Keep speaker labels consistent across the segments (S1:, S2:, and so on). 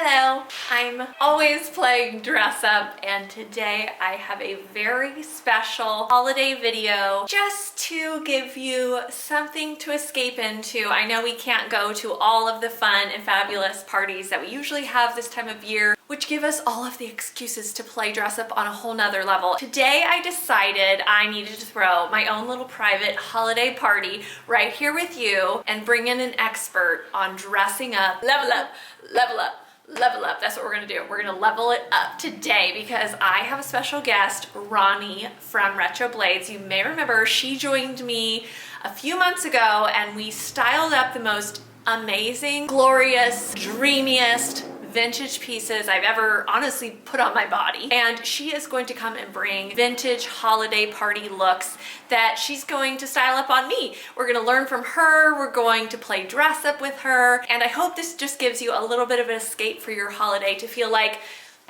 S1: Hello, I'm always playing dress up, and today I have a very special holiday video just to give you something to escape into. I know we can't go to all of the fun and fabulous parties that we usually have this time of year, which give us all of the excuses to play dress up on a whole nother level. Today I decided I needed to throw my own little private holiday party right here with you and bring in an expert on dressing up, level up, level up, level up. That's what we're gonna do. We're gonna level it up today because I have a special guest, Ronnie from Retroblades. You may remember she joined me a few months ago and we styled up the most amazing, glorious, dreamiest vintage pieces I've ever honestly put on my body. And she is going to come and bring vintage holiday party looks that she's going to style up on me. We're gonna learn from her, we're going to play dress up with her, and I hope this just gives you a little bit of an escape for your holiday to feel like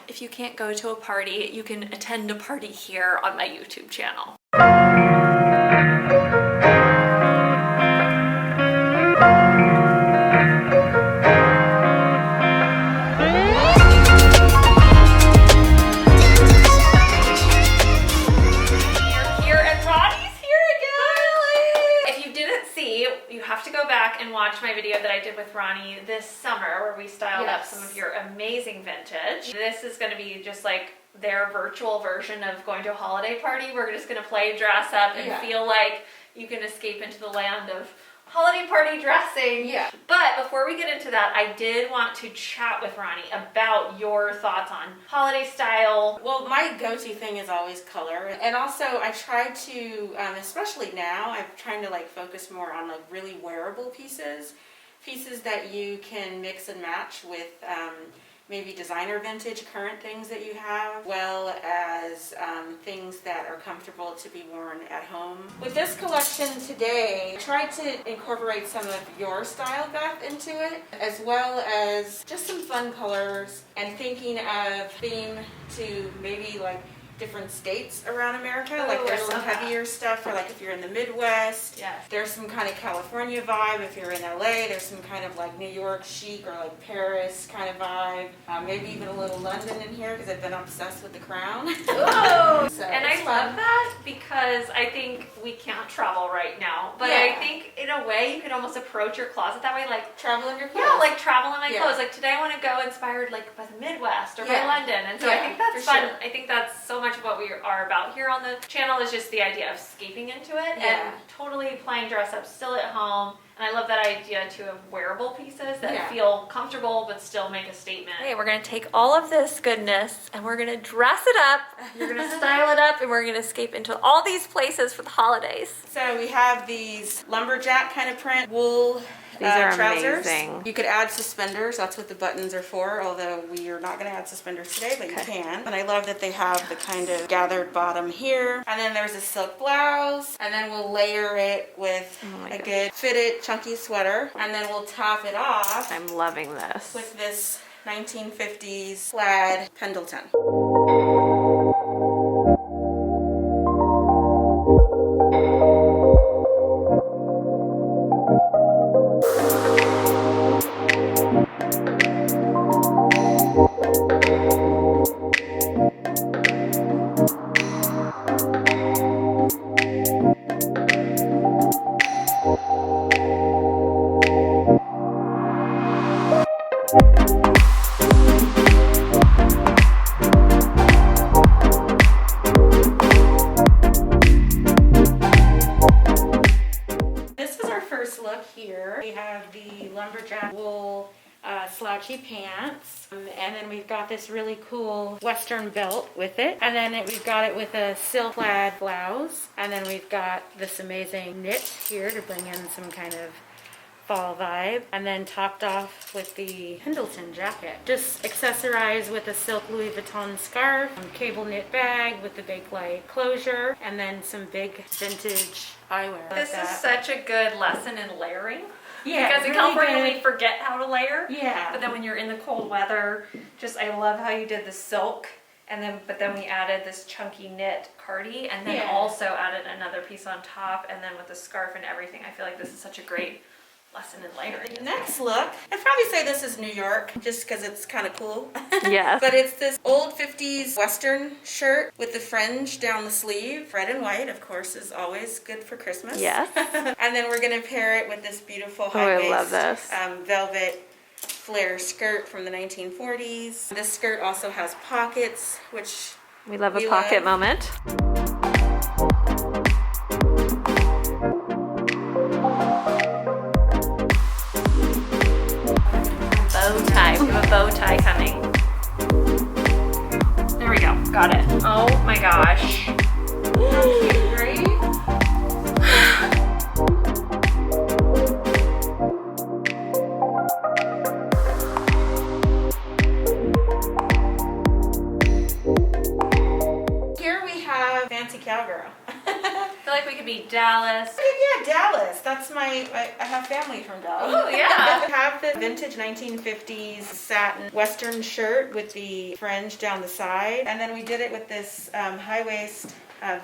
S1: if you can't go to a party, you can attend a party here on my YouTube channel. And watch my video that I did with Ronnie this summer where we styled up some of your amazing vintage. This is going to be just like their virtual version of going to a holiday party. We're just going to play dress up and feel like you can escape into the land of holiday party dressing. But before we get into that, I did want to chat with Ronnie about your thoughts on holiday style.
S2: Well, my go-to thing is always color, and also I try to, especially now, I'm trying to like focus more on like really wearable pieces that you can mix and match with maybe designer vintage current things that you have, well as things that are comfortable to be worn at home. With this collection today, I tried to incorporate some of your style, Beth, into it, as well as just some fun colors and thinking of theme to maybe like different states around America. Like there's some heavier stuff for like if you're in the Midwest. There's some kind of California vibe if you're in LA. There's some kind of like New York chic or like Paris kind of vibe. Maybe even a little London in here because I've been obsessed with the crown.
S1: Oh, so and I love that because I think we can't travel right now. But I think in a way you could almost approach your closet that way, like
S2: travel in your clothes.
S1: Yeah, like travel in my clothes. Like today I want to go inspired like by the Midwest or by London. And so I think that's fun. I think that's so much of what we are about here on the channel is just the idea of escaping into it and totally playing dress up still at home. And I love that idea too of wearable pieces that feel comfortable but still make a statement. Okay, we're gonna take all of this goodness and we're gonna dress it up, you're gonna style it up, and we're gonna escape into all these places for the holidays.
S2: So we have these lumberjack kind of print wool
S1: These are
S2: trousers.
S1: amazing.
S2: You could add suspenders. That's what the buttons are for, although we are not going to add suspenders today, but you can. And I love that they have the kind of gathered bottom here. And then there's a silk blouse. And then we'll layer it with a good fitted chunky sweater. And then we'll top it off.
S1: I'm loving this.
S2: With this 1950s plaid Pendleton. Look here. We have the lumberjack wool slouchy pants, and then we've got this really cool western belt with it, and then we've got it with a silk plaid blouse, and then we've got this amazing knit here to bring in some kind of fall vibe, and then topped off with the Pendleton jacket. Just accessorized with a silk Louis Vuitton scarf, cable knit bag with the Bakelite closure, and then some big vintage eyewear.
S1: This is such a good lesson in layering.
S2: Yeah,
S1: because in
S2: really
S1: California we forget how to layer.
S2: Yeah.
S1: But then when you're in the cold weather, just I love how you did the silk, and then we added this chunky knit cardi, and then also added another piece on top, and then with the scarf and everything. I feel like this is such a great lesson in layering.
S2: Next look, I'd probably say this is New York, just because it's kind of cool.
S1: Yes.
S2: But it's this old 50s Western shirt with the fringe down the sleeve. Red and white, of course, is always good for Christmas.
S1: Yes.
S2: And then we're going to pair it with this beautiful
S1: Oh, I love
S2: high-waist
S1: this.
S2: velvet flare skirt from the 1940s. This skirt also has pockets, which
S1: We love a pocket moment. Bow tie. We have a bow tie coming. There we go. Got it. Oh my gosh.
S2: cute, right? Here we have Fancy Cowgirl.
S1: I feel like we could be Dallas.
S2: Yeah, Dallas. That's I have family from Dallas.
S1: Oh, yeah.
S2: I have the vintage 1950s satin Western shirt with the fringe down the side. And then we did it with this high waist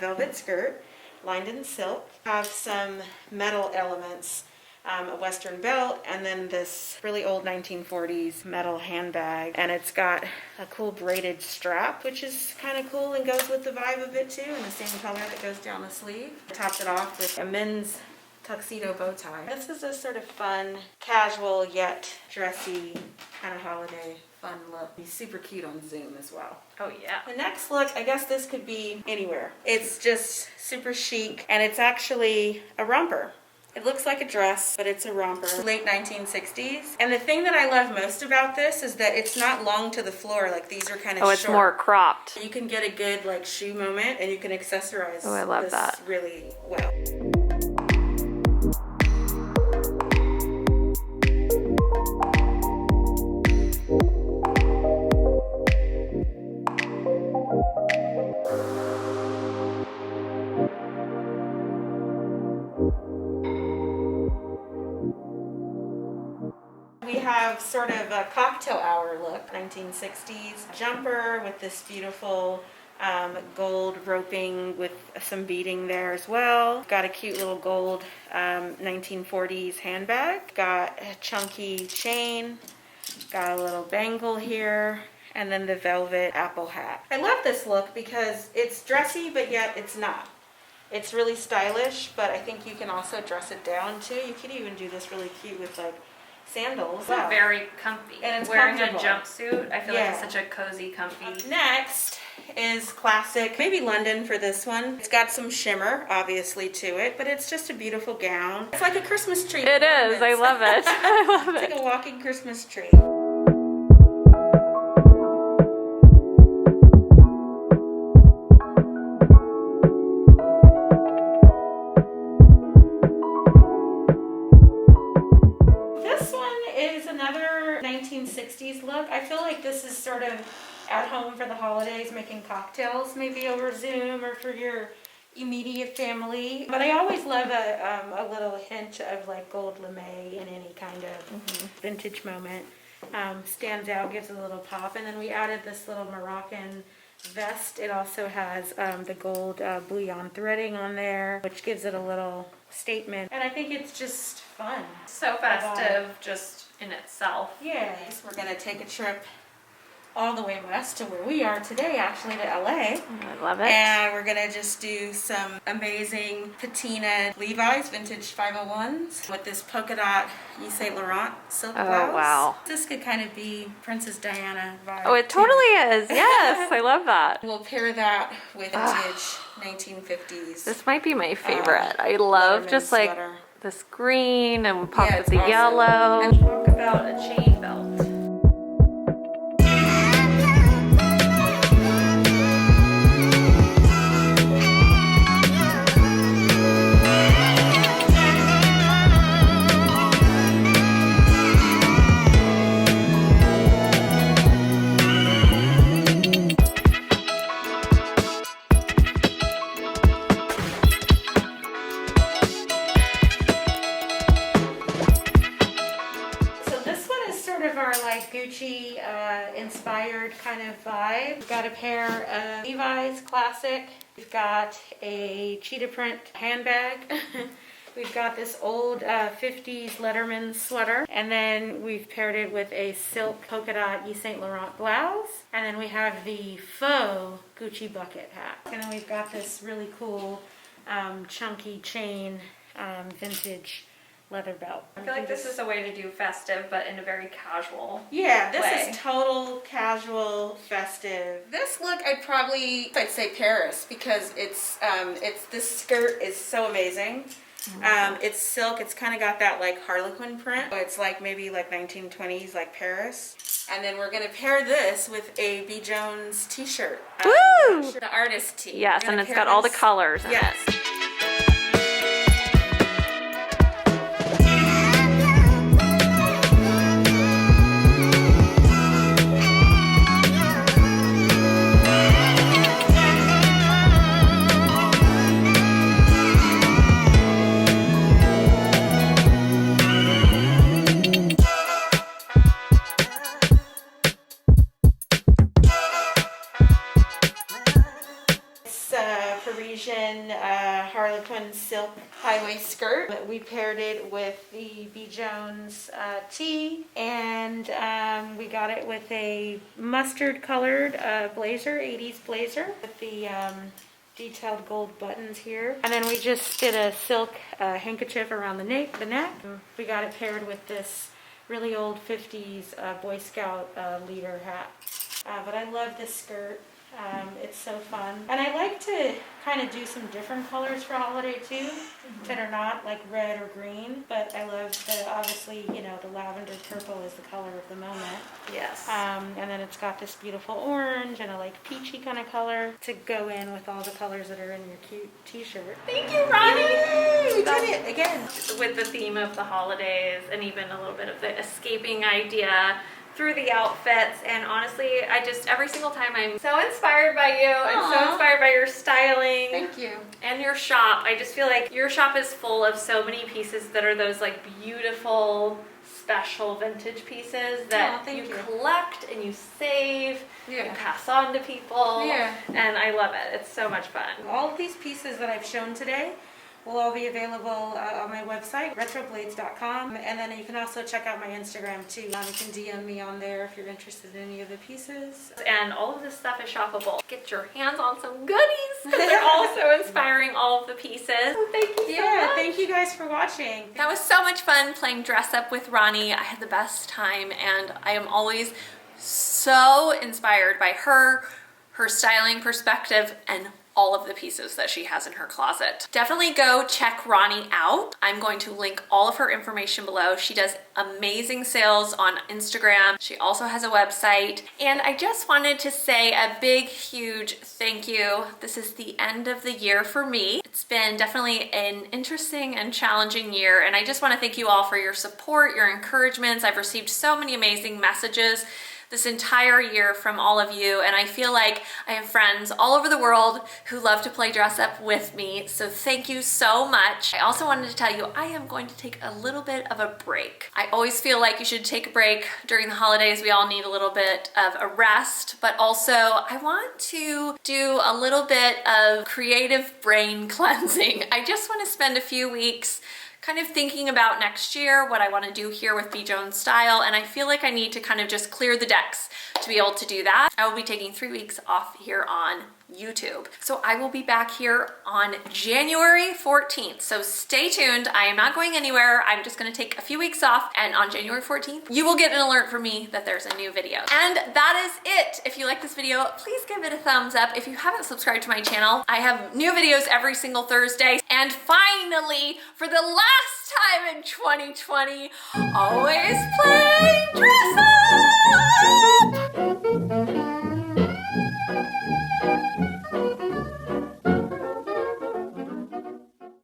S2: velvet skirt lined in silk. Have some metal elements, a Western belt, and then this really old 1940s metal handbag. And it's got a cool braided strap, which is kind of cool and goes with the vibe of it too, in the same color that goes down the sleeve. Topped it off with a men's tuxedo bow tie. This is a sort of fun, casual yet dressy kind of holiday fun look. Be super cute on Zoom as well.
S1: Oh yeah.
S2: The next look, I guess this could be anywhere. It's just super chic, and it's actually a romper. It looks like a dress, but it's a romper. Late 1960s. And the thing that I love most about this is that it's not long to the floor. Like, these are kind of
S1: Oh, it's
S2: short.
S1: more cropped.
S2: You can get a good like shoe moment, and you can accessorize
S1: Oh, I love
S2: this
S1: that.
S2: really well. We have sort of a cocktail hour look, 1960s jumper with this beautiful gold roping with some beading there as well. Got a cute little gold 1940s handbag. Got a chunky chain. Got a little bangle here. And then the velvet apple hat. I love this look because it's dressy, but yet it's not. It's really stylish, but I think you can also dress it down too. You could even do this really cute with like sandals.
S1: It's very comfy.
S2: And it's
S1: wearing
S2: comfortable.
S1: a jumpsuit, I feel
S2: Yeah.
S1: like it's such a cozy, comfy.
S2: Next is classic, maybe London for this one. It's got some shimmer, obviously, to it, but it's just a beautiful gown. It's like a Christmas tree.
S1: It is. I love it. I love
S2: It's
S1: it.
S2: like a walking Christmas tree. This one is another 1960s look. I feel like this is sort of at home for the holidays, making cocktails maybe over Zoom or for your immediate family. But I always love a little hint of like gold lame in any kind of vintage moment. Stands out, gives it a little pop. And then we added this little Moroccan vest. It also has the gold bouillon threading on there, which gives it a little statement. And I think it's just fun.
S1: So festive just in itself.
S2: Yes, we're gonna take a trip all the way west to where we are today, actually to LA.
S1: I love it.
S2: And we're gonna just do some amazing patina Levi's vintage 501s with this polka dot Yves Saint Laurent silk
S1: Oh,
S2: blouse.
S1: wow.
S2: This could kind of be Princess Diana vibe.
S1: Oh, it
S2: too.
S1: totally is. Yes, I love that.
S2: We'll pair that with vintage 1950s.
S1: This might be my favorite. I love
S2: Letterman
S1: just like
S2: sweater.
S1: this green and we pop
S2: Yeah,
S1: with the
S2: it's awesome.
S1: yellow. And talk about a chain belt.
S2: So this one is sort of our like Gucci inspired kind of vibe. We've got a pair of Levi's classic. We've got a cheetah print handbag. We've got this old 50s Letterman sweater, and then we've paired it with a silk polka dot Yves Saint Laurent blouse, and then we have the faux Gucci bucket hat. And then we've got this really cool chunky chain vintage leather belt.
S1: I feel like this is a way to do festive, but in a very casual
S2: Yeah, this
S1: way.
S2: is total casual festive. This look, I'd say Paris, because it's this skirt is so amazing. It's silk. It's kind of got that like Harlequin print. It's like maybe like 1920s, like Paris. And then we're gonna pair this with a B. Jones t-shirt.
S1: Woo!
S2: The artist tee.
S1: Yes, and it's got all the colors in
S2: Yes.
S1: it.
S2: Parisian Harlequin silk high-waist skirt. We paired it with the B. Jones tee, and we got it with a mustard colored blazer, 80s blazer, with the detailed gold buttons here. And then we just did a silk handkerchief around the neck. We got it paired with this really old 50s Boy Scout leader hat. But I love this skirt. It's so fun. And I like to kind of do some different colors for holiday too, that are not like red or green, but I love the, obviously, you know, the lavender purple is the color of the moment.
S1: Yes.
S2: And then it's got this beautiful orange and a like peachy kind of color to go in with all the colors that are in your cute t-shirt.
S1: Thank you, Ronnie!
S2: Yay! We did it again.
S1: With the theme of the holidays and even a little bit of the escaping idea through the outfits, and honestly, every single time I'm so inspired by you. I'm so inspired by your styling.
S2: Thank you.
S1: And your shop. I just feel like your shop is full of so many pieces that are those like beautiful, special vintage pieces that you collect and you save, you pass on to people.
S2: Yeah.
S1: And I love it. It's so much fun.
S2: All of these pieces that I've shown today will all be available on my website, retroblades.com. And then you can also check out my Instagram too. You can DM me on there if you're interested in any of the pieces.
S1: And all of this stuff is shoppable. Get your hands on some goodies because they're also inspiring all of the pieces. So thank you so much.
S2: Thank you guys for watching.
S1: That was so much fun playing dress up with Ronnie. I had the best time, and I am always so inspired by her styling perspective, and all of the pieces that she has in her closet. Definitely go check Ronnie out. I'm going to link all of her information below. She does amazing sales on Instagram. She also has a website. And I just wanted to say a big, huge thank you. This is the end of the year for me. It's been definitely an interesting and challenging year, and I just want to thank you all for your support, your encouragements. I've received so many amazing messages this entire year from all of you, and I feel like I have friends all over the world who love to play dress up with me, so thank you so much. I also wanted to tell you I am going to take a little bit of a break. I always feel like you should take a break during the holidays. We all need a little bit of a rest, but also I want to do a little bit of creative brain cleansing. I just want to spend a few weeks kind of thinking about next year, what I want to do here with B. Jones Style, and I feel like I need to kind of just clear the decks to be able to do that. I will be taking 3 weeks off here on YouTube. So I will be back here on January 14th. So stay tuned. I am not going anywhere. I'm just going to take a few weeks off, and on January 14th, you will get an alert from me that there's a new video. And that is it. If you like this video, please give it a thumbs up. If you haven't subscribed to my channel, I have new videos every single Thursday. And finally, for the last time in 2020, always play dress up!